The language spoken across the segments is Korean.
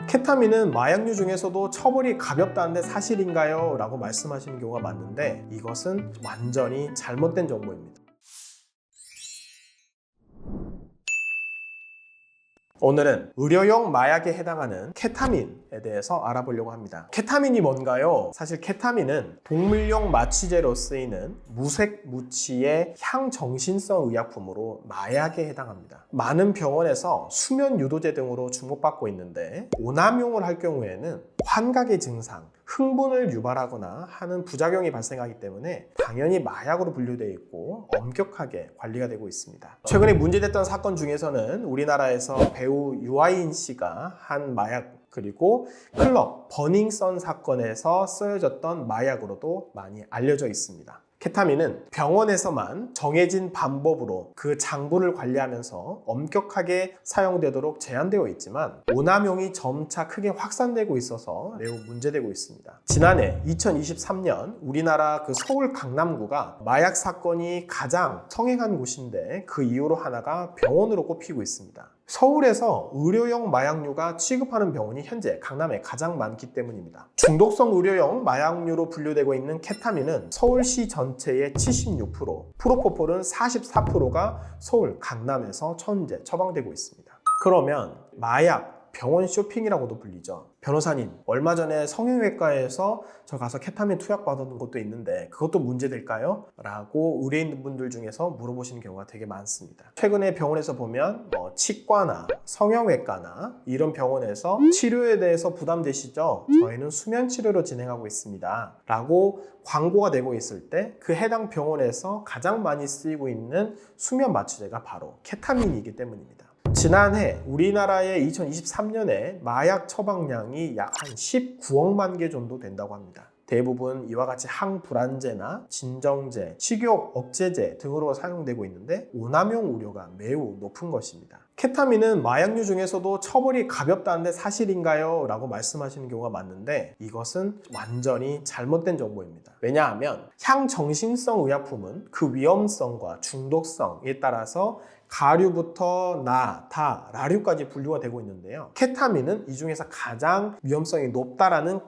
케타민은 마약류 중에서도 처벌이 가볍다는데 사실인가요? 라고 말씀하시는 경우가 많은데 이것은 완전히 잘못된 정보입니다. 오늘은 의료용 마약에 해당하는 케타민에 대해서 알아보려고 합니다. 케타민이 뭔가요? 사실 케타민은 동물용 마취제로 쓰이는 무색 무취의 향정신성 의약품으로 마약에 해당합니다. 많은 병원에서 수면 유도제 등으로 주목받고 있는데 오남용을 할 경우에는 환각의 증상, 흥분을 유발하거나 하는 부작용이 발생하기 때문에 당연히 마약으로 분류되어 있고 엄격하게 관리가 되고 있습니다. 최근에 문제됐던 사건 중에서는 우리나라에서 배우 유아인 씨가 한 마약 그리고 클럽 버닝썬 사건에서 쓰여졌던 마약으로도 많이 알려져 있습니다. 케타민은 병원에서만 정해진 방법으로 그 장부를 관리하면서 엄격하게 사용되도록 제한되어 있지만 오남용이 점차 크게 확산되고 있어서 매우 문제되고 있습니다. 지난해 2023년 우리나라 서울 강남구가 마약 사건이 가장 성행한 곳인데 그 이유로 하나가 병원으로 꼽히고 있습니다. 서울에서 의료용 마약류가 취급하는 병원이 현재 강남에 가장 많기 때문입니다. 중독성 의료용 마약류로 분류되고 있는 케타민은 서울시 전체의 76%, 프로포폴은 44%가 서울 강남에서 현재 처방되고 있습니다. 그러면 마약 병원 쇼핑이라고도 불리죠. 변호사님, 얼마 전에 성형외과에서 저 가서 케타민 투약 받은 것도 있는데 그것도 문제될까요? 라고 의뢰인분들 중에서 물어보시는 경우가 되게 많습니다. 최근에 병원에서 보면 치과나 성형외과나 이런 병원에서 치료에 대해서 부담되시죠? 저희는 수면 치료로 진행하고 있습니다. 라고 광고가 되고 있을 때 그 해당 병원에서 가장 많이 쓰이고 있는 수면 마취제가 바로 케타민이기 때문입니다. 지난해 우리나라의 2023년에 마약 처방량이 약 한 19억만 개 정도 된다고 합니다. 대부분 이와 같이 항불안제나 진정제, 식욕 억제제 등으로 사용되고 있는데 오남용 우려가 매우 높은 것입니다. 케타민은 마약류 중에서도 처벌이 가볍다는데 사실인가요? 라고 말씀하시는 경우가 많은데 이것은 완전히 잘못된 정보입니다. 왜냐하면 향정신성 의약품은 그 위험성과 중독성에 따라서 가류부터 나, 다, 라류까지 분류가 되고 있는데요. 케타민은 이 중에서 가장 위험성이 높다라는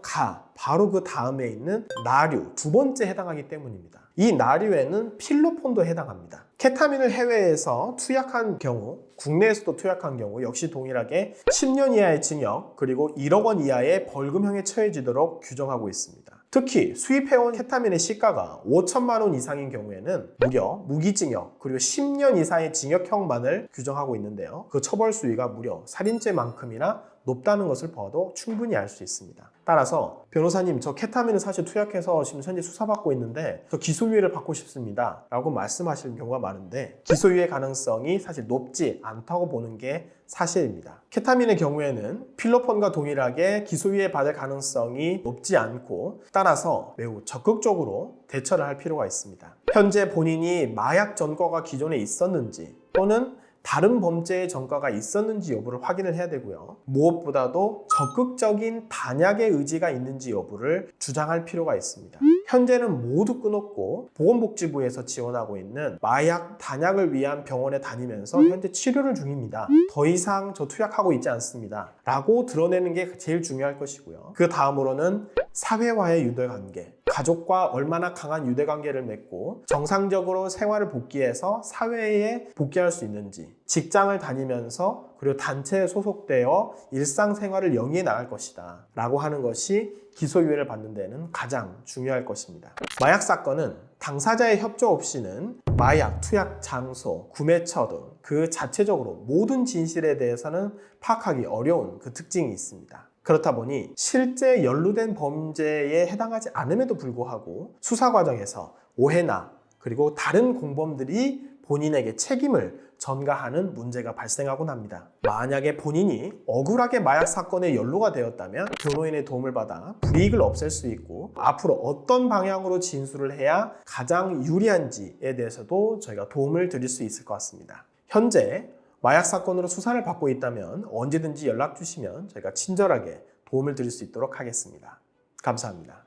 바로 그 다음에 있는 나류, 두 번째 해당하기 때문입니다. 이 나류에는 필로폰도 해당합니다. 케타민을 해외에서 투약한 경우, 국내에서도 투약한 경우 역시 동일하게 10년 이하의 징역 그리고 1억 원 이하의 벌금형에 처해지도록 규정하고 있습니다. 특히 수입해온 케타민의 시가가 5천만 원 이상인 경우에는 무려 무기징역 그리고 10년 이상의 징역형만을 규정하고 있는데요. 그 처벌 수위가 무려 살인죄만큼이나 높다는 것을 봐도 충분히 알 수 있습니다. 따라서 변호사님, 저 케타민을 사실 투약해서 지금 현재 수사받고 있는데 저 기소유예를 받고 싶습니다 라고 말씀하시는 경우가 많은데 기소유예 가능성이 사실 높지 않다고 보는 게 사실입니다. 케타민의 경우에는 필로폰과 동일하게 기소유예 받을 가능성이 높지 않고 따라서 매우 적극적으로 대처를 할 필요가 있습니다. 현재 본인이 마약 전과가 기존에 있었는지 또는 다른 범죄의 전과가 있었는지 여부를 확인을 해야 되고요. 무엇보다도 적극적인 단약의 의지가 있는지 여부를 주장할 필요가 있습니다. 현재는 모두 끊었고 보건복지부에서 지원하고 있는 마약 단약을 위한 병원에 다니면서 현재 치료를 중입니다. 더 이상 저 투약하고 있지 않습니다. 라고 드러내는 게 제일 중요할 것이고요. 그 다음으로는 사회와의 유대관계, 가족과 얼마나 강한 유대관계를 맺고 정상적으로 생활을 복귀해서 사회에 복귀할 수 있는지, 직장을 다니면서 그리고 단체에 소속되어 일상생활을 영위해 나갈 것이다 라고 하는 것이 기소유예를 받는 데는 가장 중요할 것입니다. 마약 사건은 당사자의 협조 없이는 마약 투약 장소, 구매처 등 그 자체적으로 모든 진실에 대해서는 파악하기 어려운 그 특징이 있습니다. 그렇다 보니 실제 연루된 범죄에 해당하지 않음에도 불구하고 수사 과정에서 오해나 그리고 다른 공범들이 본인에게 책임을 전가하는 문제가 발생하곤 합니다. 만약에 본인이 억울하게 마약 사건에 연루가 되었다면 변호인의 도움을 받아 불이익을 없앨 수 있고 앞으로 어떤 방향으로 진술을 해야 가장 유리한지에 대해서도 저희가 도움을 드릴 수 있을 것 같습니다. 현재 마약 사건으로 수사를 받고 있다면 언제든지 연락 주시면 저희가 친절하게 도움을 드릴 수 있도록 하겠습니다. 감사합니다.